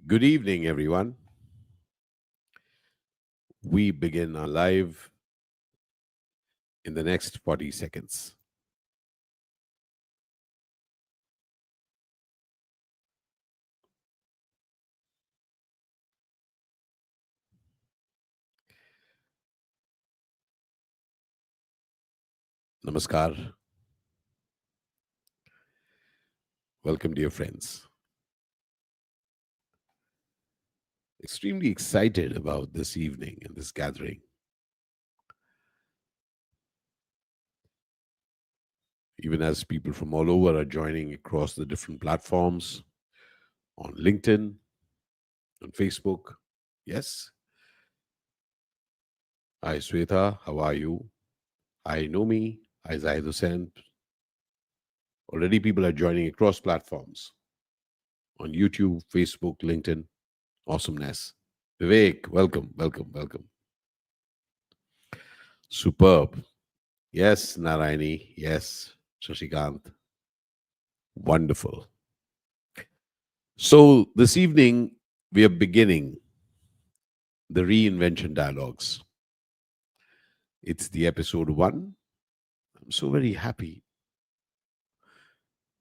Good evening, everyone. We begin our live in the next 40 seconds. Namaskar. Welcome, dear friends. Extremely excited about this evening and this gathering. Even as people from all over are joining across the different platforms on LinkedIn, on Facebook. Yes. Hi, Sweta. How are you? Hi, Nomi. Hi, Zahid Hussain. Already people are joining across platforms on YouTube, Facebook, LinkedIn. Awesomeness. Vivek, welcome, welcome, welcome. Superb. Yes, Narayani. Yes, Shashikant. Wonderful. So, this evening, we are beginning the Reinvention Dialogues. It's the episode 1. I'm so very happy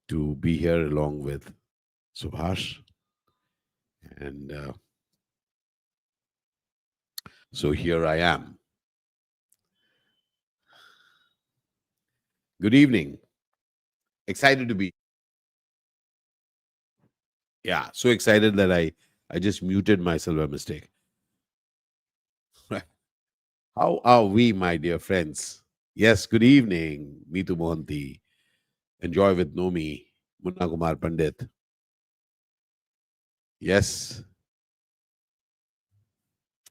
to be here along with Subhash. And so here I am. Good evening. Excited to be. Yeah, so excited that I just muted myself by mistake. How are we, my dear friends? Yes, good evening, Meetu Mohanty. Enjoy with Nomi, Munna Kumar Pandit. Yes.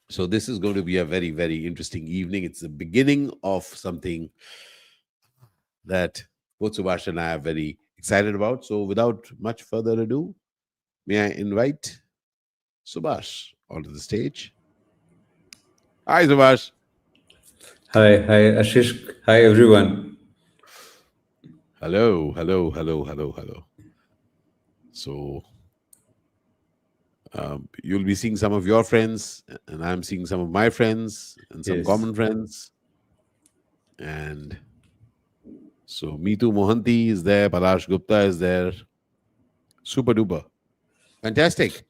So this is going to be a very, very interesting evening. It's the beginning of something that both Subhash and I are very excited about. So without much further ado, may I invite Subhash onto the stage. Hi, Subhash. Hi, Ashish. Hi, everyone. Hello, hello, hello, hello, hello. So you'll be seeing some of your friends, and I'm seeing some of my friends and some Yes, common friends. And so Meetu Mohanty is there, Palash Gupta is there. Super duper. Fantastic.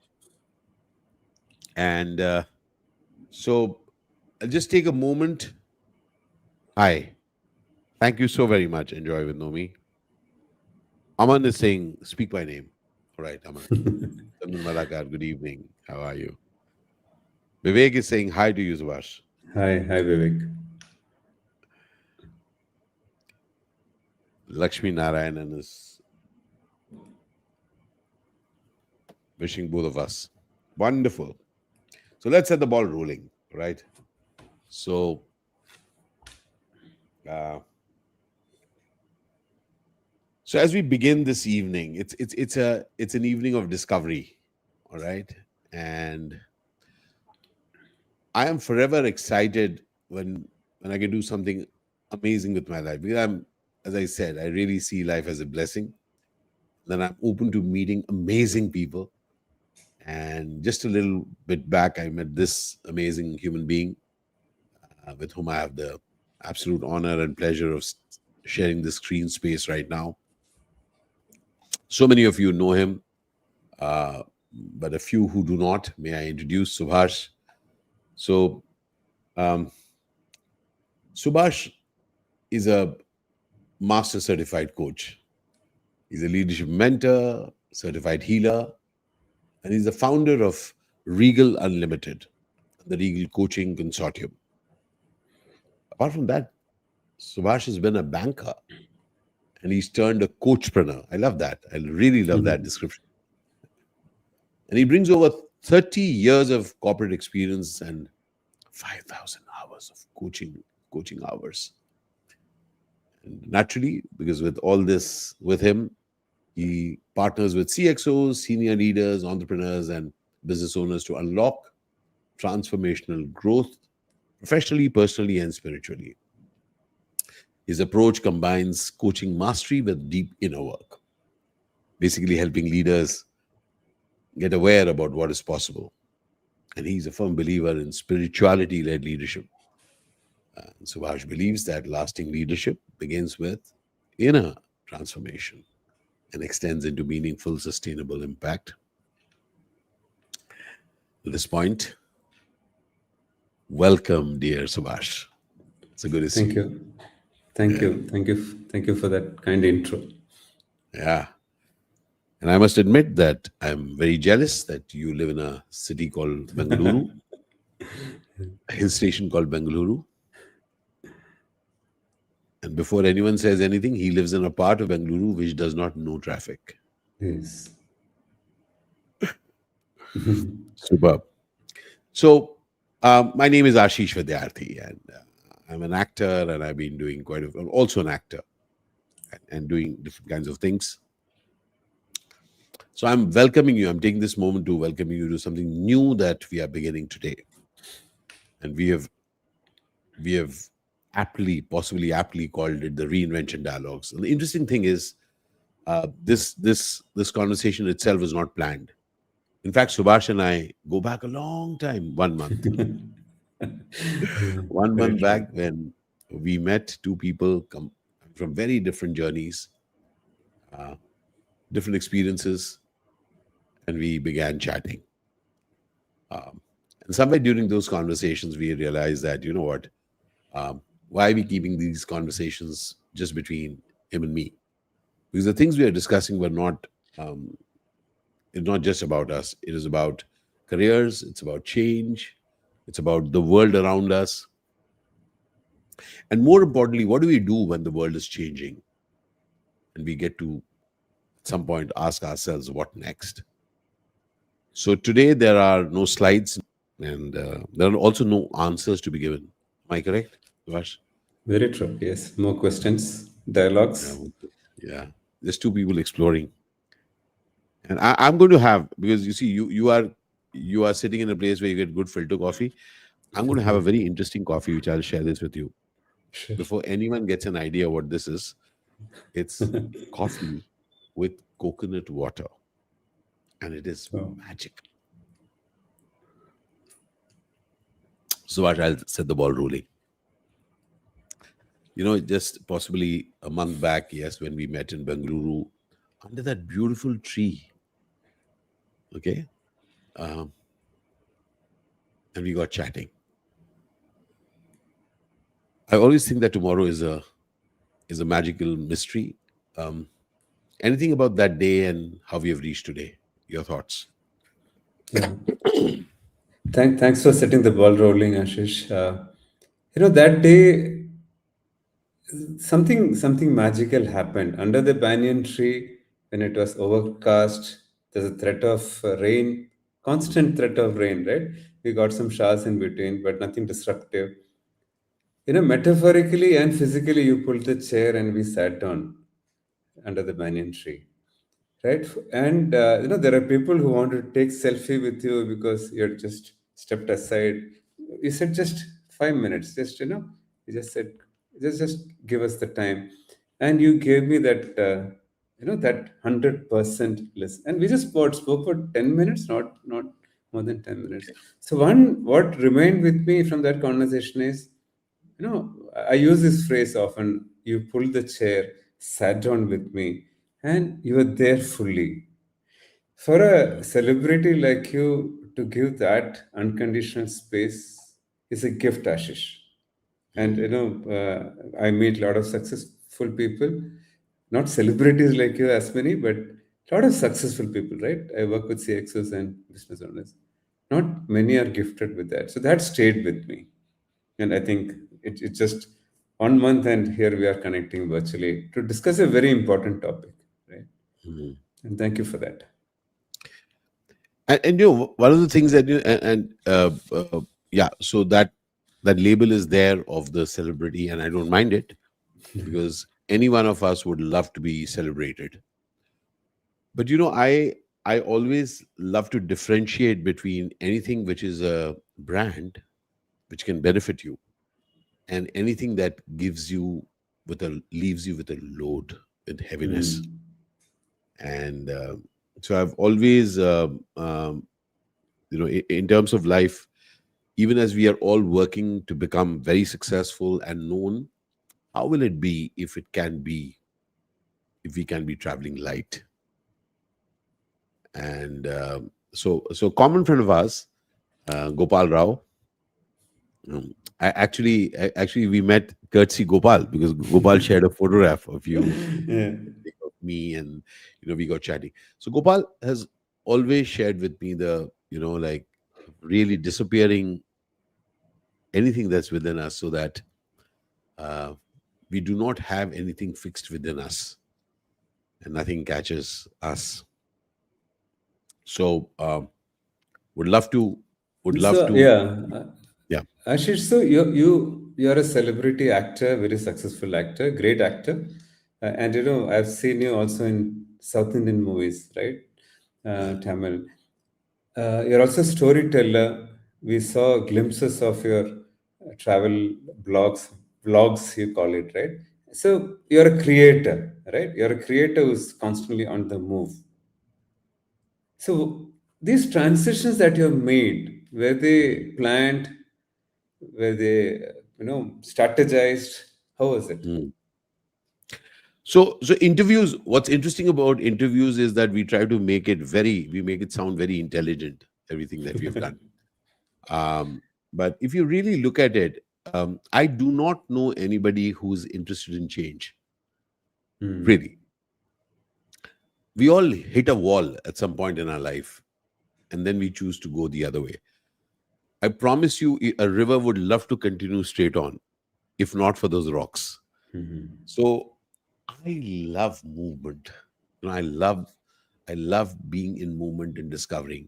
And so I'll just take a moment. Hi. Thank you so very much. Enjoy with Nomi. Aman is saying, speak my name. All right, Aman. Chandan Malakar, good evening. How are you? Vivek is saying hi to you, Subhash. hi, Vivek. Lakshmi Narayanan is wishing both of us. Wonderful. So let's set the ball rolling, right? So, uh, so as we begin this evening, it's an evening of discovery, all right? And I am forever excited when I can do something amazing with my life because as I said, I really see life as a blessing. Then I'm open to meeting amazing people. And just a little bit back, I met this amazing human being with whom I have the absolute honor and pleasure of sharing the screen space right now. So many of you know him, uh, but a few who do not, may I introduce Subhash. So, um, Subhash is a Master Certified Coach. He's a leadership mentor, certified healer, and he's the founder of Regal Unlimited, the Regal Coaching Consortium. Apart from that, Subhash has been a banker and he's turned a coachpreneur. I love that. I really love that description. And he brings over 30 years of corporate experience and 5,000 hours of coaching hours. And naturally, because with all this with him, he partners with CXOs, senior leaders, entrepreneurs, and business owners to unlock transformational growth professionally, personally, and spiritually. His approach combines coaching mastery with deep inner work, basically helping leaders get aware about what is possible. And he's a firm believer in spirituality led leadership. And Subhash believes that lasting leadership begins with inner transformation and extends into meaningful, sustainable impact. At this point, welcome, dear Subhash. It's a good to see Thank you. you. Thank Yeah. you. Thank you. Thank you for that kind intro. Yeah. And I must admit that I'm very jealous that you live in a city called Bengaluru, a hill station called Bengaluru. And before anyone says anything, he lives in a part of Bengaluru which does not know traffic. Yes. Superb. So, my name is Ashish Vidyarthi, and I'm an actor, and I've been doing I'm also an actor and doing different kinds of things. So, I'm welcoming you. I'm taking this moment to welcome you to something new that we are beginning today, and we have possibly aptly called it the Reinvention Dialogues. And the interesting thing is, this conversation itself is not planned. In fact, Subhash and I go back a long time, 1 month. One Very month true. back when we met two people from very different journeys, different experiences, and we began chatting. And somewhere during those conversations, we realized that, you know what, why are we keeping these conversations just between him and me? Because the things we are discussing were not, it's not just about us. It is about careers, it's about change, it's about the world around us. And more importantly, what do we do when the world is changing? And we get to at some point ask ourselves what next. So today there are no slides and there are also no answers to be given. Am I correct, Vash? Very true. Yes. More questions, Yeah, dialogues. yeah. Just two people exploring, and I'm going to have, because you see, you are sitting in a place where you get good filter coffee. I'm going to have a very interesting coffee, which I'll share this with you Sure. before anyone gets an idea what this is. It's coffee with coconut water, and it is Oh, magic. So what, I'll set the ball rolling. Just possibly a month back, yes, when we met in Bengaluru under that beautiful tree, okay, um, and we got chatting. I always think that tomorrow is a magical mystery. Um, Anything about that day and how we have reached today? Your thoughts? yeah. Thanks for setting the ball rolling, Ashish. That day something magical happened under the banyan tree when it was overcast. There's a threat of rain, constant threat of rain, right? We got some showers in between, but nothing disruptive. Metaphorically and physically, you pulled the chair and we sat down under the banyan tree, right? And there are people who want to take selfie with you because you're just stepped aside. You said just 5 minutes, just you just said just give us the time, and you gave me that that 100% list, and we just spoke for 10 minutes, not more than 10 minutes. So what remained with me from that conversation is, I use this phrase often. You pulled the chair, sat down with me, and you were there fully. For a celebrity like you to give that unconditional space is a gift, Ashish. And I meet a lot of successful people, not celebrities like you as many, but a lot of successful people, right? I work with CXOs and business owners. Not many are gifted with that. So that stayed with me. And I think it's just 1 month, and here we are connecting virtually to discuss a very important topic, right? Mhm. And thank you for that. And one of the things that yeah, so that label is there of the celebrity, and I don't mind it because any one of us would love to be celebrated. But I always love to differentiate between anything which is a brand which can benefit you, and anything that gives you with a leaves you with a load, with heaviness. Hmm. And so I've always in terms of life, even as we are all working to become very successful and known, how will it be if we can be traveling light? And so common friend of ours, Gopal Rao. Actually, we met courtesy Gopal, because Gopal shared a photograph of you, Yeah. of me, and we got chatting. So Gopal has always shared with me the like really disappearing anything that's within us, so that uh, we do not have anything fixed within us, and nothing catches us. So would love to would love So to yeah, yeah. Ashish, so you're a celebrity actor, very successful actor, great actor, and I've seen you also in South Indian movies, right? Tamil. You're also a storyteller. We saw glimpses of your travel vlogs you call it, right? So you're a creator, right? You're a creator who's constantly on the move. So these transitions that you have made, were they planned? Were they, strategized? How was it? Mm. So interviews, what's interesting about interviews is that we make it sound very intelligent, everything that we have done. Um, but if you really look at it, I do not know anybody who's interested in change. Hmm. Really, we all hit a wall at some point in our life, and then we choose to go the other way. I promise you, a river would love to continue straight on, if not for those rocks. Hmm. So I love movement. I love being in movement and discovering.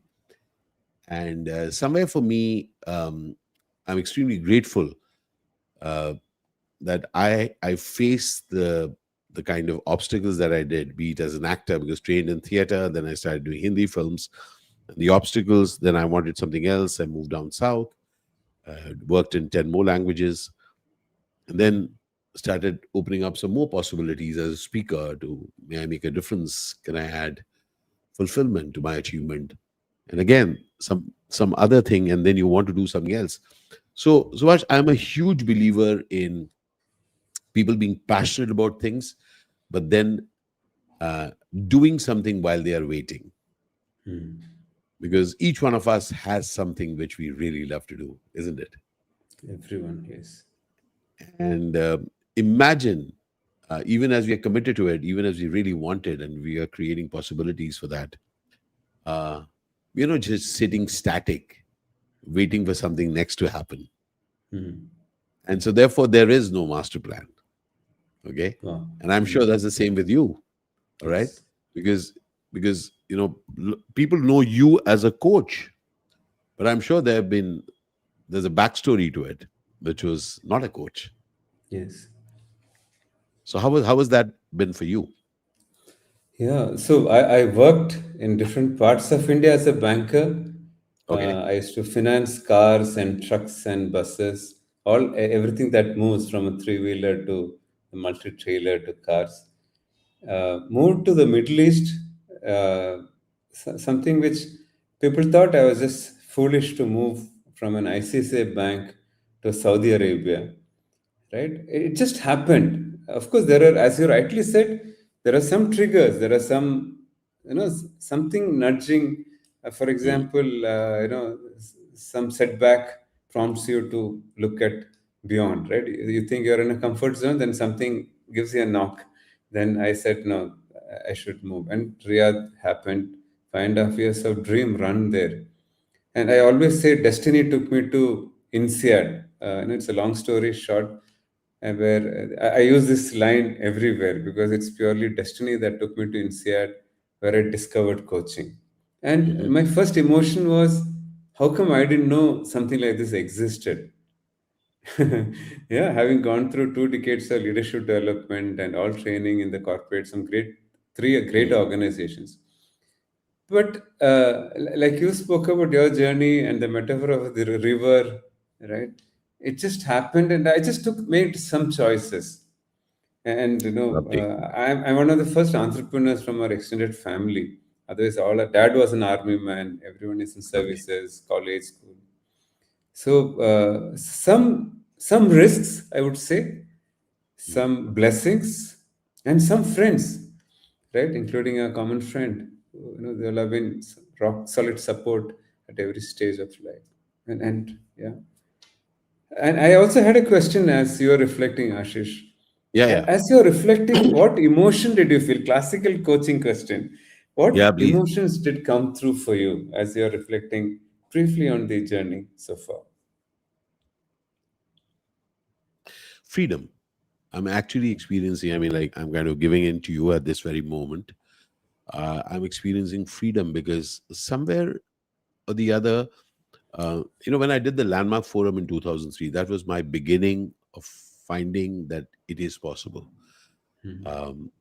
And somewhere for me, I'm extremely grateful uh, that I faced the kind of obstacles that I did, be it as an actor, because trained in theater, then I started doing Hindi films. And the obstacles, then I wanted something else. I moved down south, worked in 10 more languages, and then started opening up some more possibilities as a speaker. To may I make a difference? Can I add fulfillment to my achievement? And again, some other thing, and then you want to do something else. So Subash, I'm a huge believer in people being passionate about things, but then uh, doing something while they are waiting, Hmm. because each one of us has something which we really love to do, isn't it? Everyone, yes. And imagine, even as we are committed to it, even as we really want it, and we are creating possibilities for that, uh, we're not just sitting static, waiting for something next to happen. Hmm. And so, therefore, there is no master plan. Okay. Wow. And I'm Hmm. sure that's the same with you. All right. Yes. Because people know you as a coach, but I'm sure there's a backstory to it, which was not a coach. Yes. So how has that been for you? Yeah, so I worked in different parts of India as a banker. Okay. I used to finance cars and trucks and buses, everything that moves from a three-wheeler to a multi-trailer to cars. Moved to the Middle East, something which people thought I was just foolish to move from an ICICI bank to Saudi Arabia, right? It just happened. Of course, there are, as you rightly said, there are some triggers. There are some, something nudging. For Mm, example, some setback prompts you to look at beyond, right? You think you're in a comfort zone, then something gives you a knock. Then I said, no, I should move. And Riyadh happened. 5.5 years of dream run there. And I always say destiny took me to INSEAD. It's a long story short, where I use this line everywhere because it's purely destiny that took me to INSEAD, where I discovered coaching. And mhm, my first emotion was, how come I didn't know something like this existed? Yeah, having gone through 2 decades of leadership development and all training in the corporate, some great, three great mm, organizations. But like you spoke about your journey and the metaphor of the river, right? It just happened, and I just took made some choices. And Lovely. I'm one of the first entrepreneurs from our extended family. Otherwise, all our dad was an army man. Everyone is in Lovely. services, college, school. So some risks, I would say, Mm. some blessings, and some friends, right, including a common friend. There have been rock solid support at every stage of life, and yeah. And I also had a question as you are reflecting, Ashish. Yeah, yeah. As you're reflecting, what emotion did you feel? Classical coaching question. Yeah, What please. emotions did come through for you as you're reflecting briefly on the journey so far? Freedom. I'm actually experiencing, I mean, like, I'm kind of giving in to you at this very moment. I'm experiencing freedom because somewhere or the other, when I did the Landmark Forum in 2003, that was my beginning of finding that it is possible. Um,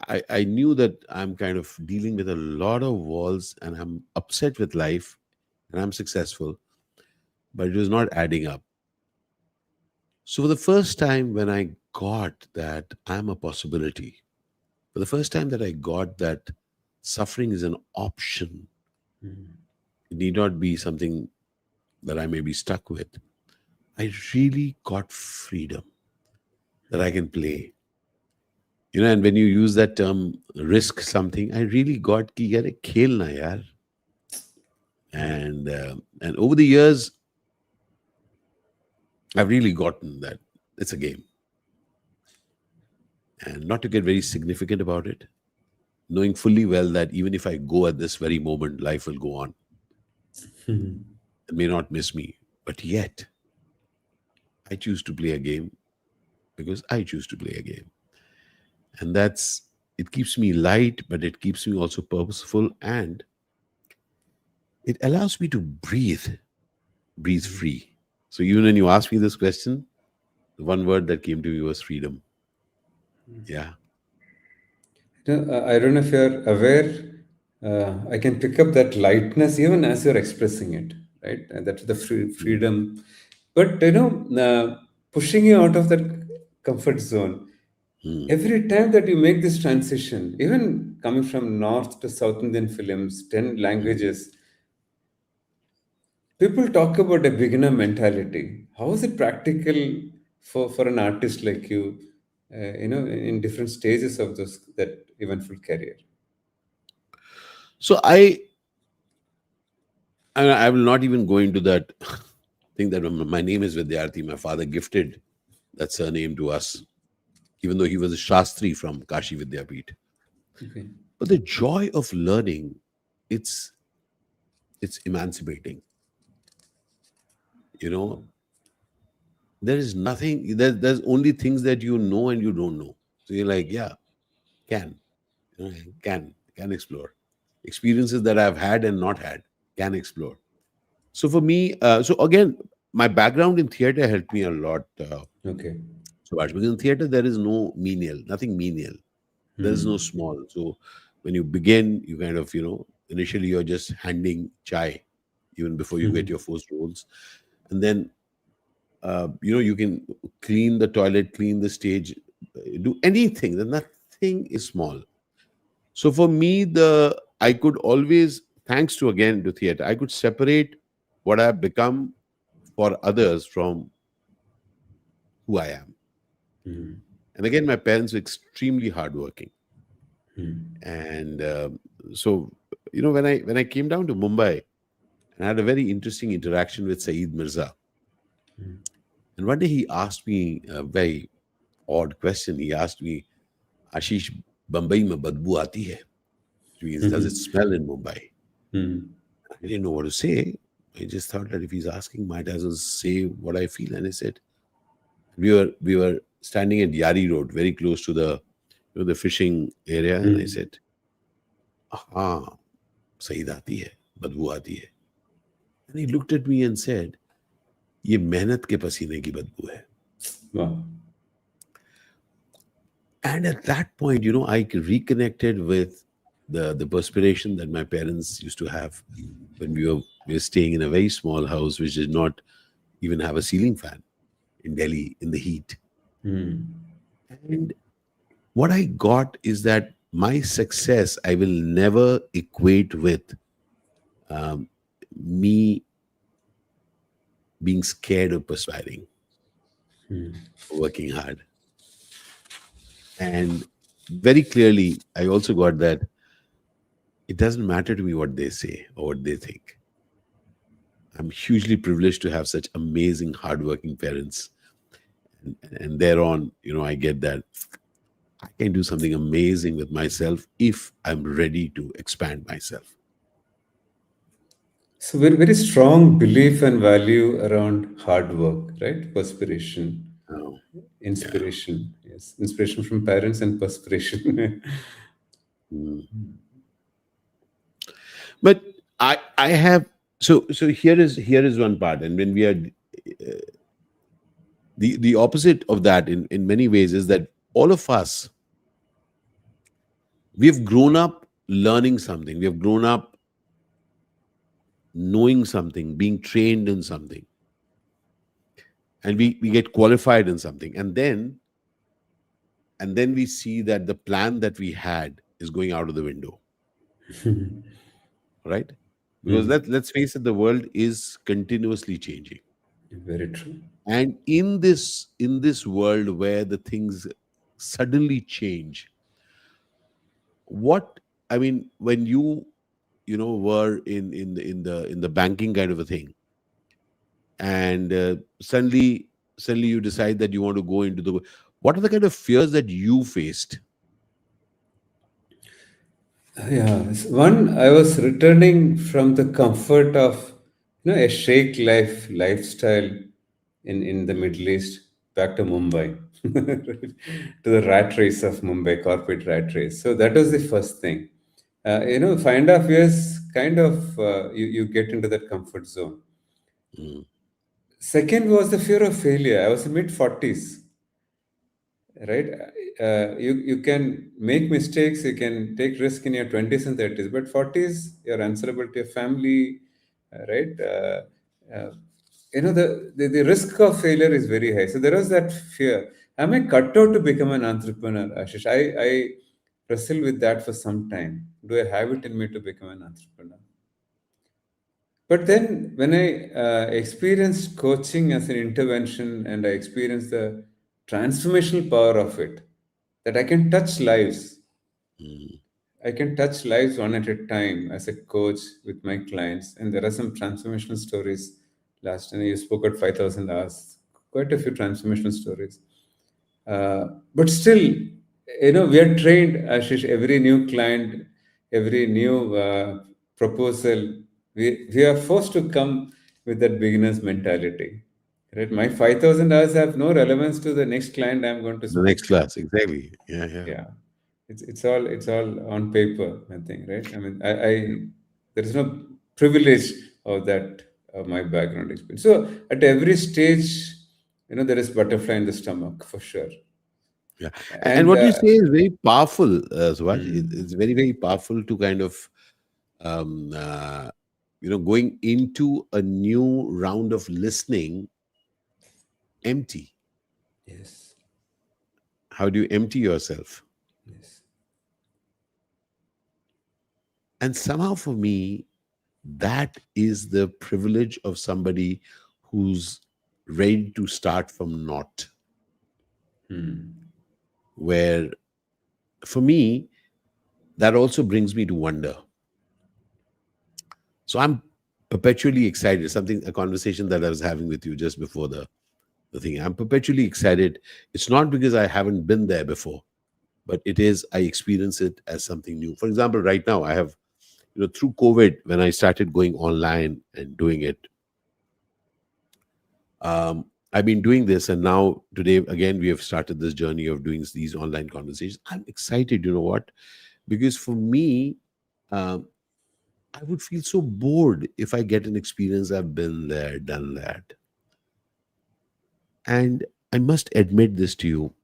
I knew that I'm kind of dealing with a lot of walls and I'm upset with life and I'm successful, but it was not adding up. So, for the first time, when I got that I'm a possibility, for the first time that I got that suffering is an option, it need not be something that I may be stuck with. I really got freedom that I can play. And when you use that term risk something, I really got ki yaar, khelna yaar. And over the years, I've really gotten that it's a game, and not to get very significant about it, knowing fully well that even if I go at this very moment, life will go on and may not miss me. But yet, I choose to play a game because I choose to play a game. And it keeps me light, but it keeps me also purposeful, and it allows me to breathe free. So even when you asked me this question, the one word that came to me was freedom. Yeah. I don't know if you're aware. I can pick up that lightness even as you're expressing it, right? And that's the Mm, freedom. But pushing you out of that comfort zone. mm, Every time that you make this transition, even coming from North to South Indian films, 10 mm. languages, people talk about a beginner mentality. How is it practical for an artist like you, in different stages of that eventful career? So I will not even go into that thing that my name is Vidyarthi. My father gifted that surname to us, even though he was a Shastri from Kashi Vidyapit. Okay. But the joy of learning, it's it's emancipating. You know, there is nothing. There's only things that you know and you don't know. So you're like, yeah, can can explore experiences that I've had and not had. Can explore. So for me, so again, my background in theater helped me a lot. Okay. Subhash, because in theater there is no menial, nothing menial. There is no Hmm. small. So when you begin, you kind of initially you're just handing chai, even before you get your first roles, and then you can clean the toilet, clean the stage, do anything. Then nothing is small. So for me, the I could always, thanks to again to theater, I could separate what I've become for others from who I am. And again, my parents were extremely hardworking, and so when I came down to Mumbai, and I had a very interesting interaction with Saeed Mirza. And one day he asked me a very odd question. He asked me, "Ashish, Bombay mein badbu aati hai?" Which means, does it smell in Mumbai? Hmm. I didn't know what to say. I just thought that if he's asking, might as well say what I feel. And I said, we were standing at Yari Road, very close to the fishing area, and I Hmm. said, "हाँ, सही आती है, बदबू आती है." And he looked at me and said, "ये मेहनत के पसीने की बदबू है." Wow. And at that point, I reconnected with the perspiration that my parents used to have when we were staying in a very small house which did not even have a ceiling fan in Delhi in the heat. Hmm. And what I got is that my success I will never equate with um, me being scared of perspiring, working hard. And very clearly, I also got that it doesn't matter to me what they say or what they think. I'm hugely privileged to have such amazing, hardworking parents. And thereon, I get that I can do something amazing with myself if I'm ready to expand myself. So very, very strong belief and value around hard work, right? Perspiration, Oh, yeah. inspiration. Yes, inspiration from parents and perspiration. Mm. But I have so here is one part, and when we are the opposite of that in many ways is that all of us we've grown up learning something, we have grown up knowing something, being trained in something, and we get qualified in something, and then we see that the plan that we had is going out of the window, right? Because Hmm. let's face it, the world is continuously changing. Very true. And in this world where the things suddenly change, what I mean, when you were in the banking kind of a thing, and suddenly you decide that you want to go into the, what are the kind of fears that you faced? Yeah, one, I was returning from the comfort of a Sheikh lifestyle in the Middle East back to Mumbai, right? To the rat race of Mumbai, corporate rat race. So that was the first thing. 5.5 years, kind of you get into that comfort zone. Mm, Second was the fear of failure. I was in mid 40s, right? You can make mistakes, you can take risk in your 20s and 30s, but 40s you're answerable to your family, right? The risk of failure is very high, so there was that fear. Am I cut out to become an entrepreneur, Ashish? I wrestle with that for some time. Do I have it in me to become an entrepreneur? But then, when I experienced coaching as an intervention and I experienced the transformational power of it, that I can touch lives. mm, I can touch lives one at a time as a coach with my clients. And there are some transformational stories. Last time you spoke at 5,000 hours, quite a few transformational stories. But still, we are trained, Ashish, every new client, every new proposal, we are forced to come with that beginner's mentality. Right? My 5,000 hours have no relevance to the next client I'm going to the next speak to. class, exactly. Yeah, yeah. Yeah. It's all on paper, I think, right? I mean, I there is no privilege of that my background experience. So at every stage, there is butterfly in the stomach for sure. Yeah. And And what you say is very powerful, Subhash. It's hmm, very, very powerful to kind of, um, uh, going into a new round of listening empty. yes, How do you empty yourself? yes. And somehow for me, that is the privilege of somebody who's ready to start from naught. Hmm. Where for me, that also brings me to wonder. So I'm perpetually excited. Something, a conversation that I was having with you just before the thing. I'm perpetually excited. It's not because I haven't been there before, but it is, I experience it as something new. For example, right now, I have, through COVID, when I started going online and doing it, I've been doing this. And now, today, again, we have started this journey of doing these online conversations. I'm excited, you know what? Because for me, um, I would feel so bored if I get an experience, I've been there, done that. And I must admit this to you,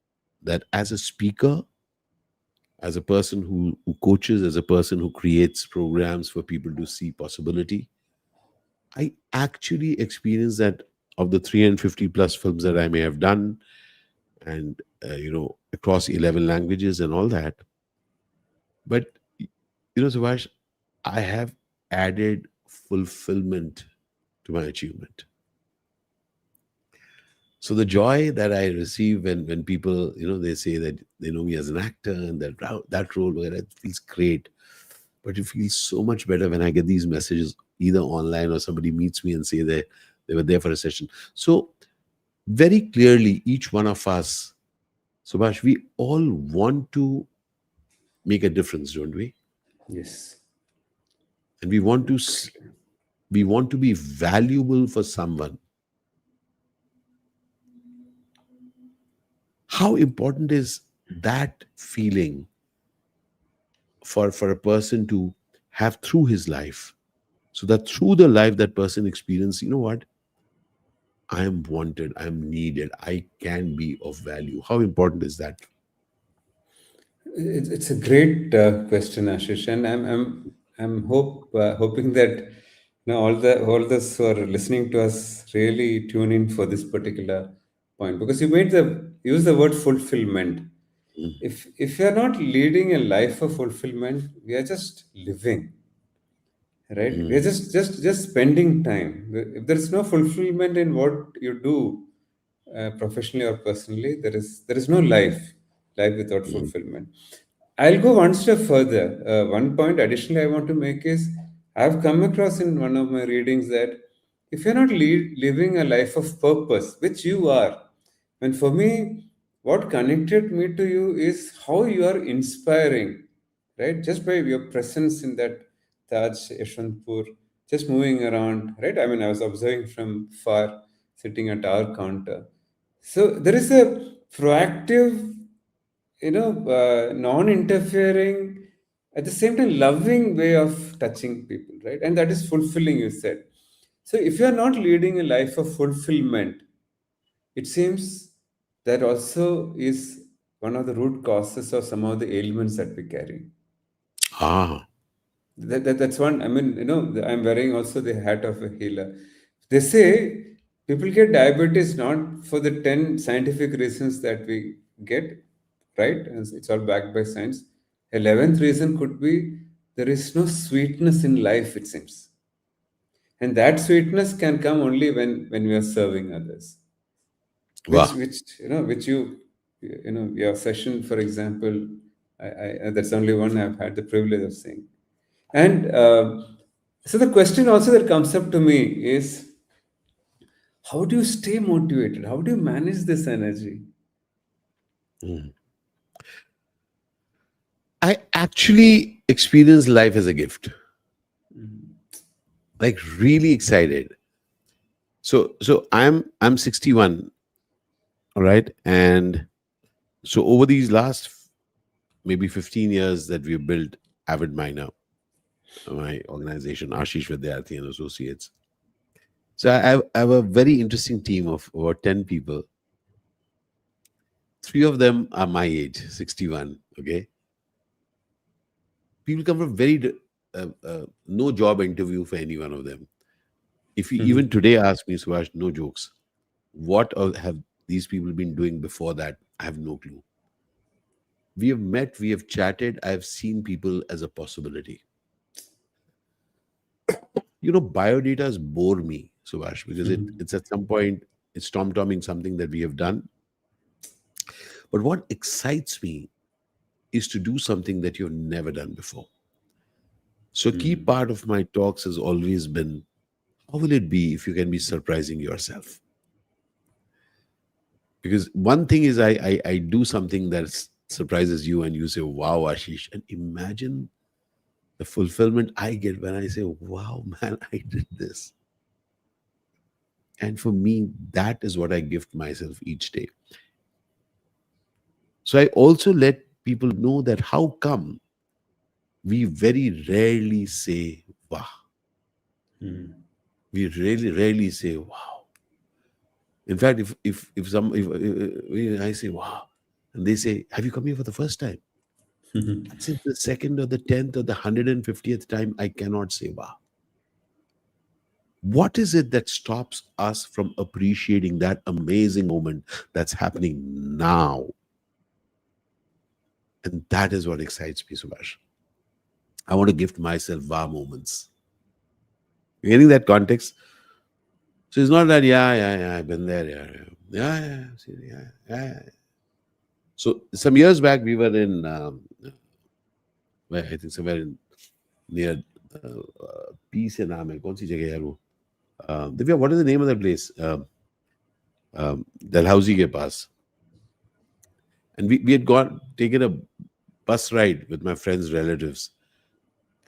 that as a speaker, as a person who coaches, as a person who creates programs for people to see possibility, I actually experienced that of the 350 plus films that I may have done, and across 11 languages and all that. But Subhash, I have added fulfillment to my achievement. So the joy that I receive when people, they say that they know me as an actor and that role, where it feels great. But it feels so much better when I get these messages either online or somebody meets me and say they were there for a session. So very clearly, each one of us, Subhash, we all want to make a difference, don't we? Yes, And we want to definitely. we want to be valuable for someone. How important is that feeling for a person to have through his life, so that through the life that person experience, you know what, I am wanted, I am needed, I can be of value. How important is that? It's a great question, Ashish, and I'm hoping that all those who are listening to us really tune in for this particular point, because you made the use the word fulfillment. Mm, If you are not leading a life of fulfillment, we are just living, right? We are mm, just spending time. If there is no fulfillment in what you do, professionally or personally, there is no life without mm. fulfillment. I'll go one step further. One point additionally I want to make is, I've come across in one of my readings that if you're not living a life of purpose, which you are, and for me, what connected me to you is how you are inspiring, right? Just by your presence in that Taj Yeshwantpur, just moving around, right? I mean, I was observing from far, sitting at our counter. So there is a proactive, non-interfering, at the same time loving way of touching people, right? And that is fulfilling, you said. So if you are not leading a life of fulfillment, it seems that also is one of the root causes of some of the ailments that we carry. Ah. That's one. I mean, I'm wearing also the hat of a healer. They say people get diabetes not for the 10 scientific reasons that we get, right? And it's all backed by science. 11th reason could be there is no sweetness in life, it seems. And that sweetness can come only when we are serving others. Wow. Which your session, for example, I that's only one I've had the privilege of seeing. And so the question also that comes up to me is, how do you stay motivated? How do you manage this energy? Mm. I actually experience life as a gift, like really excited. So I'm 61, all right, and so over these last maybe 15 years that we've built Avid Miner, my organization, Ashish Vidyarthi and Associates. So I have a very interesting team of about 10 people. Three of them are my age, 61. Okay. People come from no job interview for any one of them. If you even Mhm. today ask me, Subhash, no jokes, what have these people been doing before that? I have no clue. We have met, we have chatted, I have seen people as a possibility. Biodatas bore me, Subhash, because it's at some point, it's tom-tomming something that we have done. But what excites me is to do something that you've never done before. So, a key part of my talks has always been, how will it be if you can be surprising yourself? Because one thing is, I do something that surprises you, and you say, wow, Ashish. And imagine the fulfillment I get when I say, wow, man, I did this. And for me, that is what I gift myself each day. So I also let people know that how come we very rarely say, wow. We really rarely say, wow. In fact, if I say, wow, and they say, have you come here for the first time? That's it, the second or the 10th or the 150th time, I cannot say, wow. What is it that stops us from appreciating that amazing moment that's happening now? And that is what excites me, Subhash. I want to gift myself wow moments. You getting that context? So it's not that, yeah, yeah, yeah, I've been there, yeah, yeah, yeah, yeah, see, yeah, yeah, yeah. So some years back, we were in, where I think somewhere in near Peace and Naam hai. कौन सी जगह है यार वो? Divya, what is the name of that place? Dalhousie ke paas. And we had gone taken a bus ride with my friends' relatives.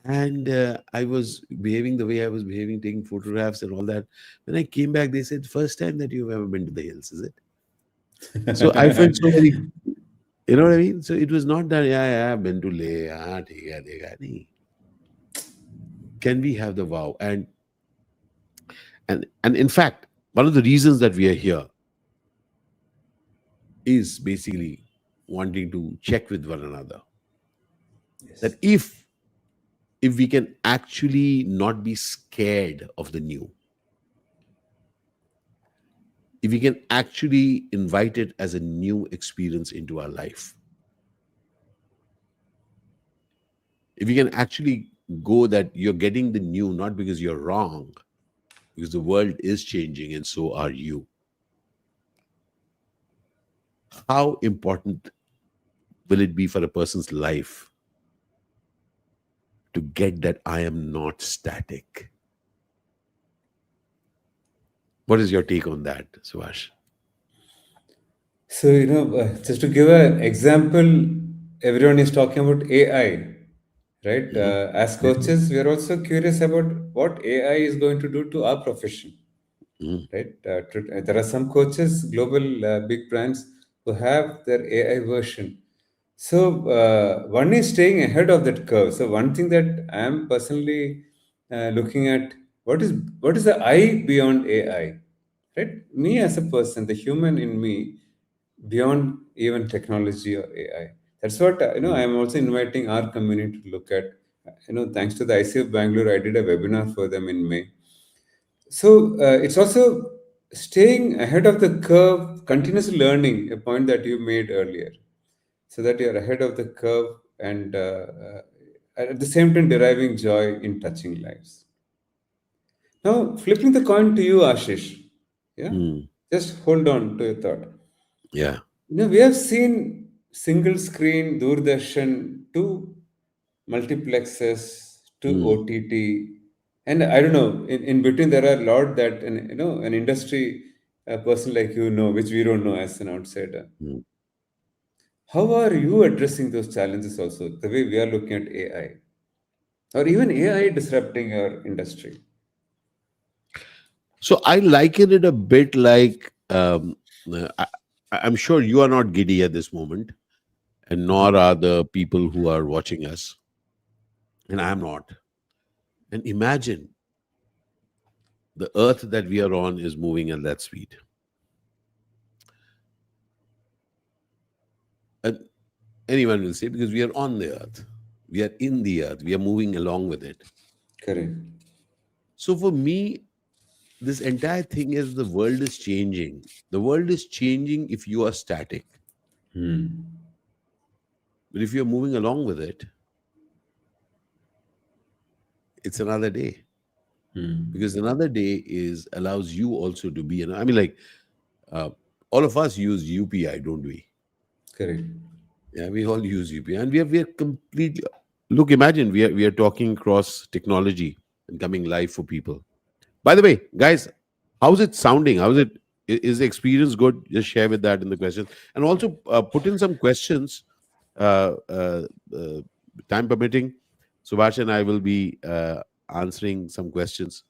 And I was behaving the way I was behaving, taking photographs and all that. When I came back, they said, "First time that you've ever been to the hills, is it?" So I felt so very, you know what I mean? So it was not that, yeah, yeah, I've been to Leh, yeah, theek hai, dekha. Nahi. Can we have the wow? And in fact, one of the reasons that we are here is basically wanting to check with one another Yes. that if we can actually not be scared of the new, if we can actually invite it as a new experience into our life, if we can actually go that you're getting the new not because you're wrong, because the world is changing and so are you, how important will it be for a person's life to get that I am not static? What is your take on that, Suvash? So, just to give an example, everyone is talking about AI, right? Hmm. As coaches, we are also curious about what AI is going to do to our profession, Hmm. right? There are some coaches, global big brands, who have their AI version. So, one is staying ahead of that curve. So, one thing that I am personally looking at, what is the I beyond AI, right? Me as a person, the human in me, beyond even technology or AI. That's what I am also inviting our community to look at. Thanks to the ICF Bangalore, I did a webinar for them in May. So it's also staying ahead of the curve, continuous learning, a point that you made earlier, so that you're ahead of the curve and at the same time deriving joy in touching lives. Now, flipping the coin to you, Ashish. Yeah, Hmm. just hold on to your thought. Yeah. We have seen single screen Doordarshan to multiplexes to Hmm. OTT, and I don't know. In between, there are a lot that an industry person like which we don't know as an outsider. Hmm. How are you addressing those challenges? Also, the way we are looking at AI, or even AI disrupting your industry. So I liken it a bit like I'm sure you are not giddy at this moment, and nor are the people who are watching us, and I'm not. And imagine the earth that we are on is moving at that speed. And anyone will say, because we are on the earth, we are in the earth, we are moving along with it. Correct. So for me, this entire thing is the world is changing. The world is changing if you are static. Hmm. But if you're moving along with it, it's another day. Hmm. Because another day is allows you also to be I mean, like, uh, all of us use UPI, don't we? Correct. Yeah, we all use UPI, and we are completely, look, imagine we are talking across technology and coming live for people. By the way, guys, how's it sounding? How's it? Is the experience good? Just share with that in the questions, and also put in some questions. Uh, uh, uh, Time permitting, Subhash and I will be answering some questions.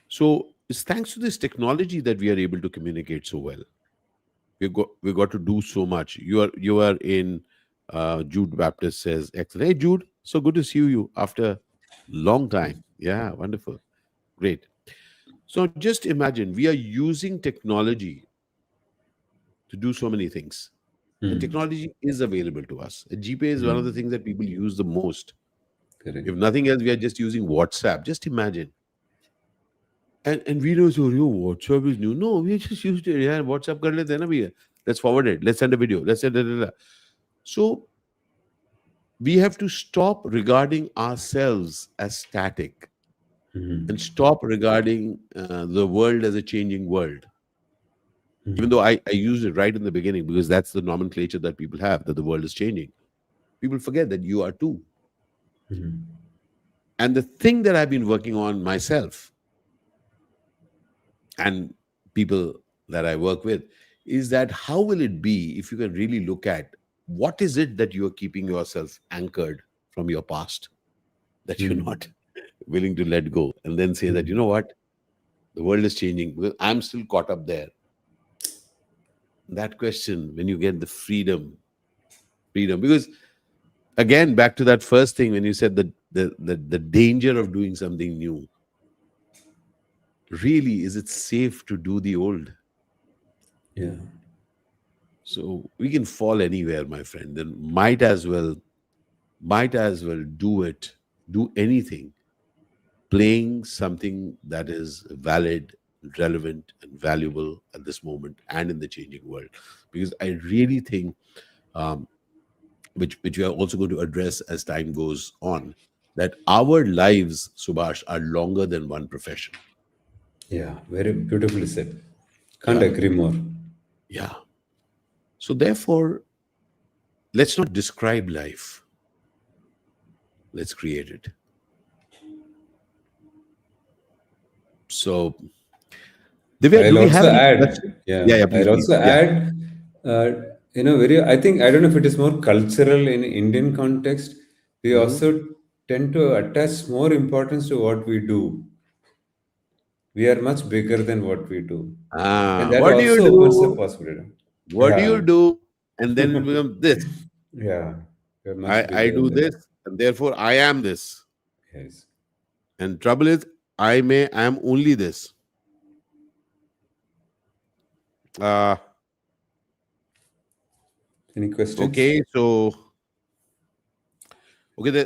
So it's thanks to this technology that we are able to communicate so well. We got to do so much. You are in. Jude Baptist says, "Excellent. Hey, Jude, so good to see you after long time. Yeah, wonderful, great." So just imagine we are using technology to do so many things. and Hmm. technology is available to us. And GPay is one of the Hmm. things that people use the most. If Correct. nothing else, we are just using WhatsApp. Just imagine. And we don't say, "Oh, WhatsApp is new." No, we just used it. Yeah, WhatsApp kar lete hain na bhaiya. Let's forward it. Let's send a video. Let's send da. So we have to stop regarding ourselves as static and Hmm. stop regarding the world as a changing world. Even though Hmm. I used it right in the beginning because that's the nomenclature that people have, that the world is changing. People forget that you are too. Hmm. And the thing that I've been working on myself and people that I work with is that how will it be if you can really look at what is it that you are keeping yourself anchored from your past that you're not Hmm. willing to let go, and then say that, you know Hmm. what, the world is changing because I'm still caught up there. That question, when you get the freedom, because again, back to that first thing when you said that the danger of doing something new, really, is it safe to do the old? Yeah. So we can fall anywhere, my friend. Then might as well do it, do anything, playing something that is valid, relevant, and valuable at this moment and in the changing world. Because I really think, um, which we are also going to address as time goes on, that our lives, Subhash, are longer than one profession. Yeah. Very beautifully said. Can't Yeah, agree more. yeah. So therefore, let's not describe life. Let's create it. So, Divya, do I'll we have also any add, questions? yeah, Yeah, yeah, I'll please, please. also Yeah. add, uh, I think, I don't know if it is more cultural in Indian context. We Hmm. also tend to attach more importance to what we do. We are much bigger than what we do. And that What do you also opens up do? possibility. What do you Yeah. do? And then it becomes this. Yeah. We're I, much I bigger do than this, that. and therefore I am this. Yes. And trouble is, I am only this. Uh, Any questions? okay, so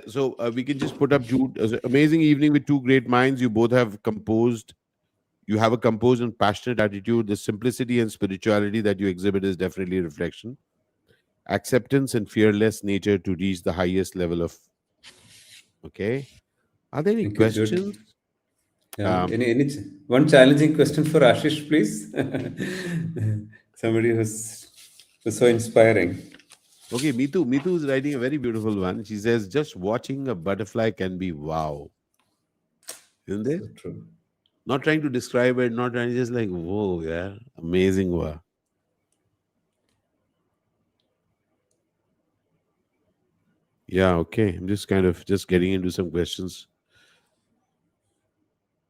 so we can just put up Jude. Amazing evening with two great minds. You both have composed. You have a composed and passionate attitude. The simplicity and spirituality that you exhibit is definitely a reflection. Acceptance and fearless nature to reach the highest level of. Okay. Are there any Thank you, Jude. questions? Yeah. Um, One challenging question for Ashish, please? Somebody who's so inspiring. okay, Mitu. Mitu is writing a very beautiful one. She says, just watching a butterfly can be wow. Isn't it? So true. Not trying to describe it, not trying, just like, whoa, yeah. Amazing. Wow. Yeah, okay. I'm just kind of just getting into some questions.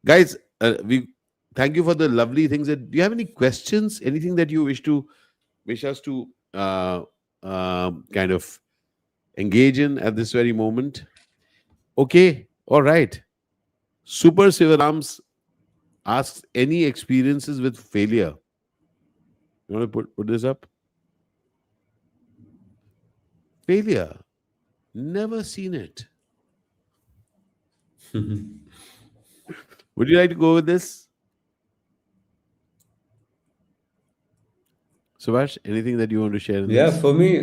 Guys, we thank you for the lovely things. Do you have any questions? Anything that you wish us to kind of engage in at this very moment? Okay, all right. Super Sivarams asks any experiences with failure. You want to put this up? Failure. Never seen it. Would you like to go with this, Subhash? Anything that you want to share in Yeah, this? for me,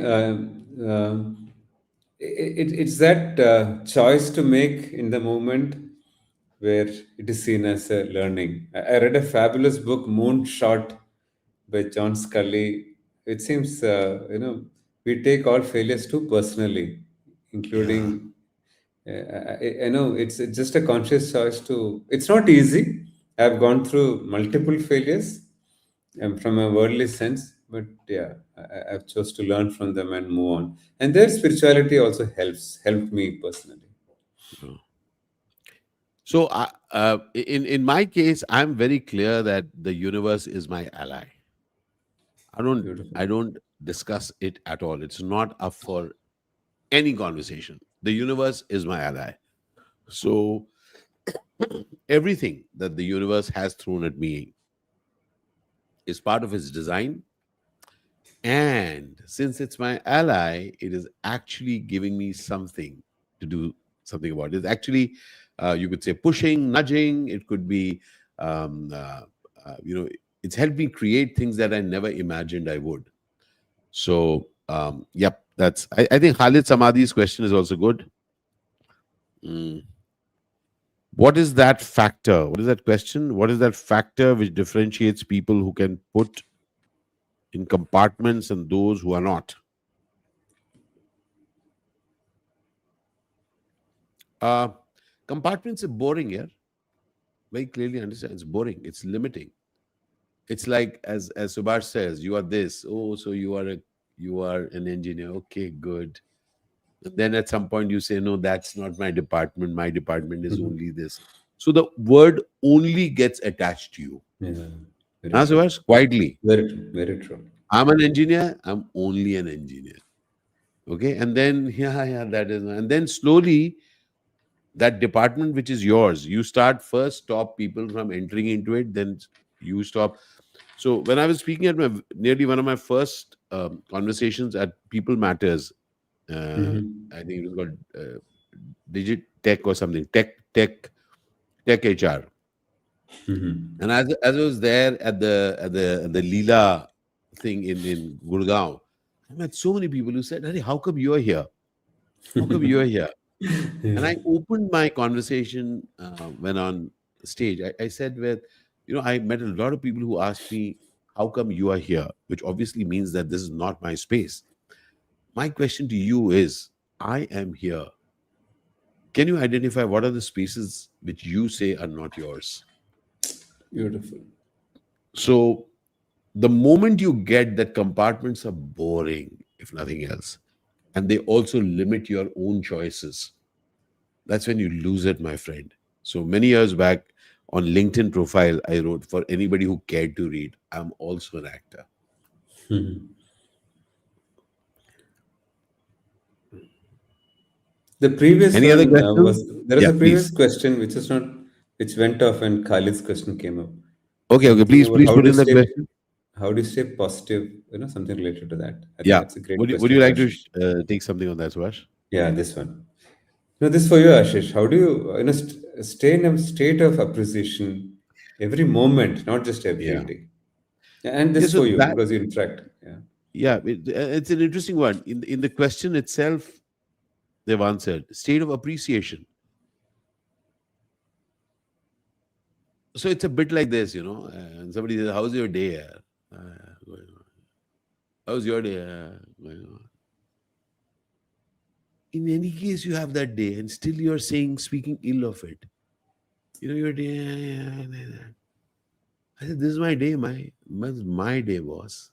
it's that choice to make in the moment where it is seen as a learning. I read a fabulous book, Moonshot, by John Scully. It seems, we take all failures too personally, Yeah. including, I know it's just a conscious choice to, it's not easy. I've gone through multiple failures from a worldly sense, but yeah, I've chose to learn from them and move on. And their spirituality also helped me personally. Yeah. So, in my case, I'm very clear that the universe is my ally. I don't Beautiful. I don't discuss it at all. It's not up for any conversation. The universe is my ally. So everything that the universe has thrown at me is part of its design, And since it's my ally, it is actually giving me something to do something about. It's actually, you could say, pushing, nudging. It could be, um, uh, you know, it's helped me create things that I never imagined I would. So, yep, I think Khalid Samadhi's question is also good. Mm. What is that factor? What is that question? What is that factor which differentiates people who can put in compartments and those who are not? Uh, Compartments are boring, yeah. Very clearly understand. It's boring. It's limiting. It's like as Subash says, you are this. Oh, so you are an engineer. Okay, good. And then at some point you say, no, that's not my department. My department is Mhm. only this. So the word only gets attached to you. Yeah, very Huh, true. Subash? Quietly. Very true. Very true. I'm an engineer. I'm only an engineer. Okay. And then, yeah, that is. And then slowly, that department which is yours, you start first stop people from entering into it, then you stop. So when I was speaking at nearly one of my first conversations at People Matters, uh, Hmm. I think it was called Digit Tech or something, Tech HR. Hmm. And as I was there at the Leela thing in Gurgaon, I met so many people who said, "Hey, how come you are here? How come you are here?" And Yeah. I opened my conversation when on stage. I said, "With I met a lot of people who asked me, how come you are here?' Which obviously means that this is not my space. My question to you is, I am here. Can you identify what are the spaces which you say are not yours?" Beautiful. So the moment you get that compartments are boring, if nothing else, and they also limit your own choices, that's when you lose it, my friend. So many years back on LinkedIn profile, I wrote, for anybody who cared to read, I'm also an actor. Mhm. The previous Any other one questions? was there was Yeah, a previous please. question which is not which went off when Khalid's question came up. Okay, okay, Something please, about please put in the question. how do you stay positive, something related to that. I think Yeah. that's a great Would you question for like to Ashish. take something on that, Swash? Yeah, this one. This for you, Ashish. How do you, stay in a state of appreciation every moment, not just every Yeah. day? And Yeah, this so for you that, because you interact. Yeah. yeah, it's an interesting one. In the question itself, they've answered state of appreciation. So it's a bit like this, and somebody says, how's your day? Going on. How's your day? Going on. In any case, you have that day, and still you're speaking ill of it. Your day. I said, this is my day. My day, boss.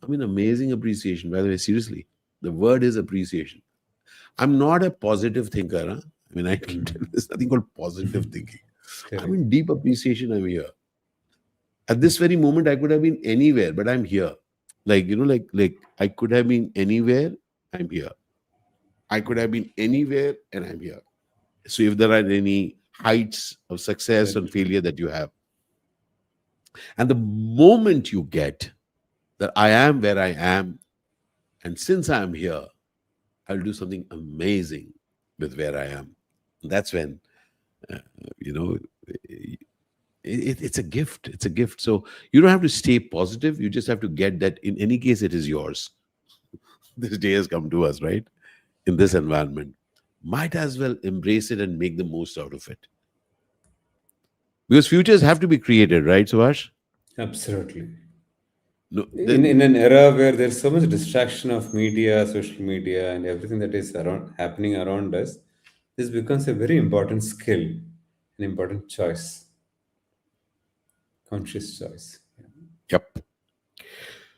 I mean, amazing appreciation. By the way, seriously, the word is appreciation. I'm not a positive thinker. Huh? I mean, I can tell Hmm. there's nothing called positive thinking. I'm Correct. in deep appreciation. I'm here. At this very moment, I could have been anywhere, but I'm here. Like I could have been anywhere. I'm here. I could have been anywhere, and I'm here. So if there are any heights of success Very and true. failure that you have, and the moment you get that I am where I am, and since I'm here, I'll do something amazing with where I am. That's when uh, you know it's a gift. It's a gift. So you don't have to stay positive. You just have to get that. In any case, it is yours. This day has come to us, right? In this environment, might as well embrace it and make the most out of it. Because futures have to be created, right, Subash? Absolutely. No, In an era where there's so much distraction of media, social media, and everything that is around happening around us, this becomes a very important skill, an important choice, conscious choice. Yeah. yep.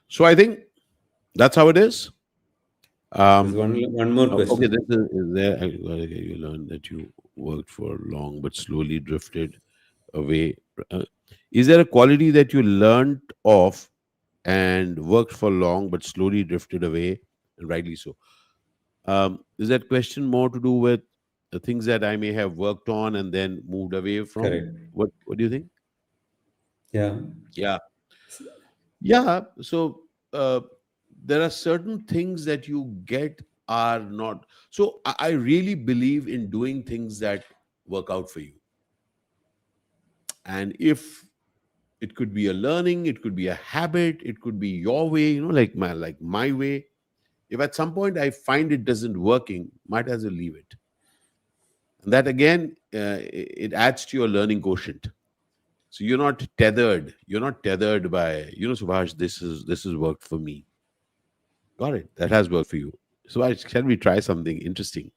So I think that's how it is. There's Um, one more okay, question. this is there. Okay, you learned that you worked for long but slowly drifted away. Uh, is there a quality that you learned of and worked for long but slowly drifted away, and rightly so? Is that question more to do with the things that I may have worked on and then moved away from? Correct. What do you think? Yeah. Yeah, yeah. So uh, there are certain things that you get are not. So I really believe in doing things that work out for you. And if it could be a learning, it could be a habit, it could be your way, like my way. If at some point I find it doesn't working, might as well leave it. And that again, it adds to your learning quotient. So you're not tethered. You're not tethered by, Subhash, this has worked for me. Got it. That has worked for you. Subhash, can we try something interesting?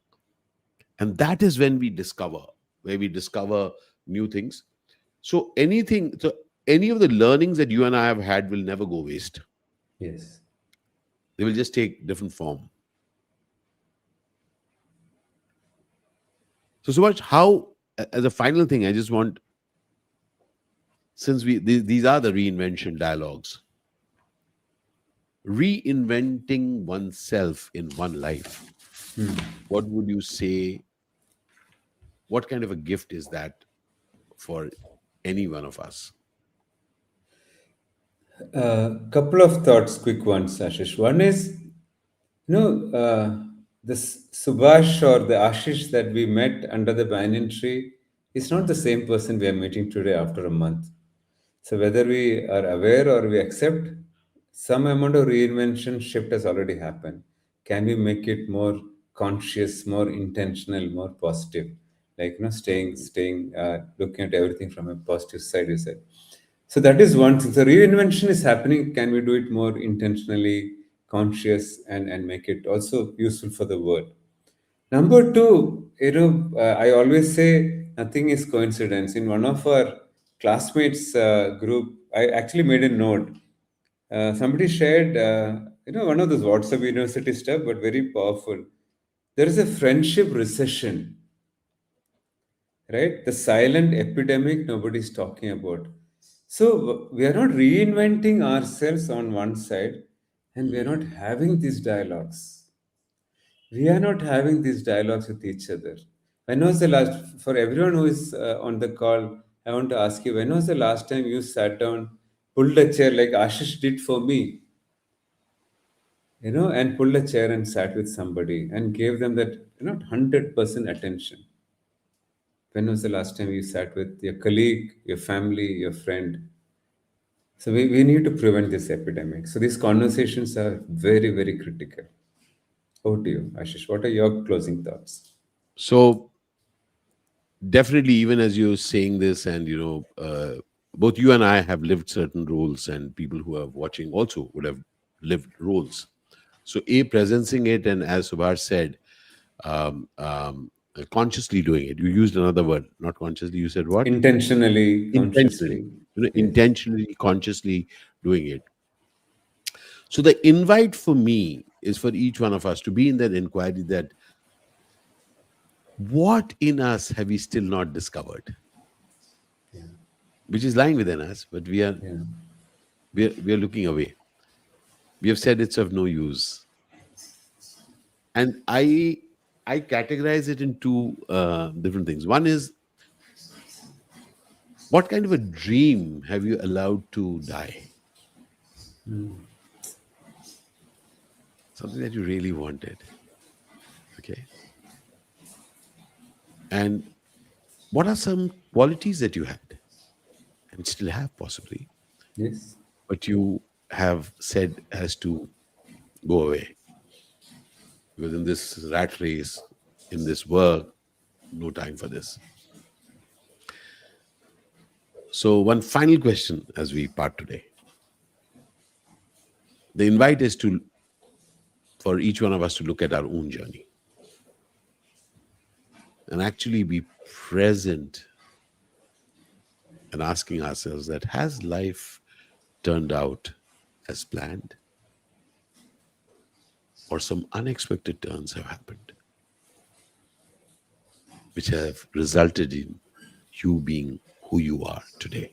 And that is when we discover, where we discover new things. So any of the learnings that you and I have had will never go waste. Yes. They will just take different form. So Subhash, how, as a final thing, I just want, since these are the reinvention dialogues, reinventing oneself in one life, what would you say? What kind of a gift is that for any one of us? Couple of thoughts, quick ones, Ashish. One is, this Subash or the Ashish that we met under the banyan tree is not the same person we are meeting today after a month. So whether we are aware or we accept, some amount of reinvention shift has already happened. Can we make it more conscious, more intentional, more positive? Like staying, looking at everything from a positive side. You said. So that is one thing. So reinvention is happening. Can we do it more intentionally, conscious, and make it also useful for the world? Number two, I always say nothing is coincidence. In one of our classmates group, I actually made a note. Somebody shared, one of those WhatsApp university stuff, but very powerful. There is a friendship recession, right? The silent epidemic nobody's talking about. So we are not reinventing ourselves on one side, and we are not Mm. having these dialogues. We are not having these dialogues with each other. When was the last, for everyone who is on the call, I want to ask you, when was the last time you sat down, pulled a chair like Ashish did for me, and pulled a chair and sat with somebody and gave them that, 100% attention? When was the last time you sat with your colleague, your family, your friend? So we need to prevent this epidemic. So these conversations are very, very critical. Over to you, Ashish. What are your closing thoughts? So definitely, even as you're saying this, and both you and I have lived certain roles, and people who are watching also would have lived roles. So a presencing it, and as Subhash said, consciously doing it. You used another word, not consciously. You said what? Intentionally, Intentionally. consciously. Yes. Intentionally, consciously doing it. So the invite for me is for each one of us to be in that inquiry, that what in us have we still not discovered, Yeah. which is lying within us, but we are Yeah. we are, we are looking away. We have said it's of no use. And I categorize it in two different things. One is, what kind of a dream have you allowed to die? Something that you really wanted. Okay. And what are some qualities that you had and still have possibly, Yes. but you have said has to go away? Because in this rat race, in this work, no time for this. So, one final question as we part today. The invite is to for each one of us to look at our own journey and actually be present and asking ourselves, that has life turned out as planned, or some unexpected turns have happened which have resulted in you being who you are today?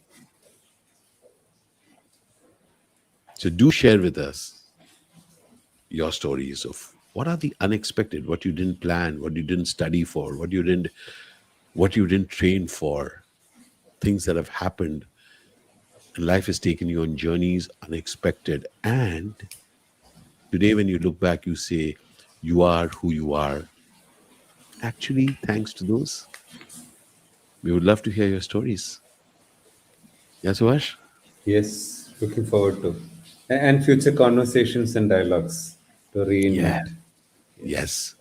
So do share with us your stories of what are the unexpected, what you didn't plan, what you didn't study for, what you didn't train for, things that have happened, and life has taken you on journeys unexpected, and today, when you look back, you say, you are who you are, actually, thanks to those. We would love to hear your stories. Yes, Suhash? Yes, looking forward to. And future conversations and dialogues to Yeah, reinvent. Yes. yes.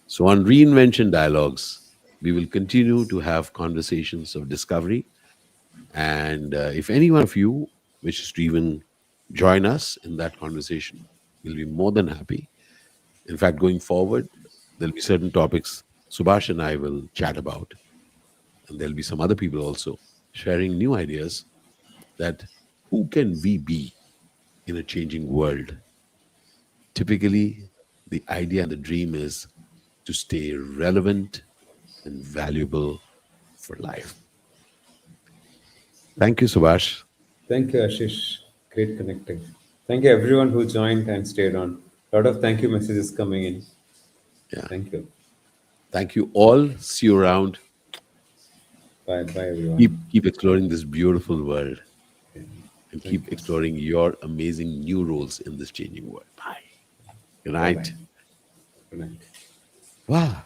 So, on Reinvention Dialogues, we will continue to have conversations of discovery. And if any one of you wishes to even join us in that conversation, we'll be more than happy. In fact, going forward, there'll be certain topics Subhash and I will chat about, and there'll be some other people also sharing new ideas that who can we be in a changing world? Typically, the idea and the dream is to stay relevant and valuable for life. Thank you, Subhash. Thank you, Ashish. Great connecting. Thank you, everyone who joined and stayed on. A lot of thank you messages coming in. Yeah. Thank you. Thank you all. See you around. Bye. Bye, everyone. Keep exploring this beautiful world Okay. and Thank keep you. exploring your amazing new roles in this changing world. Bye. Good Bye bye. night. Good night. Wow.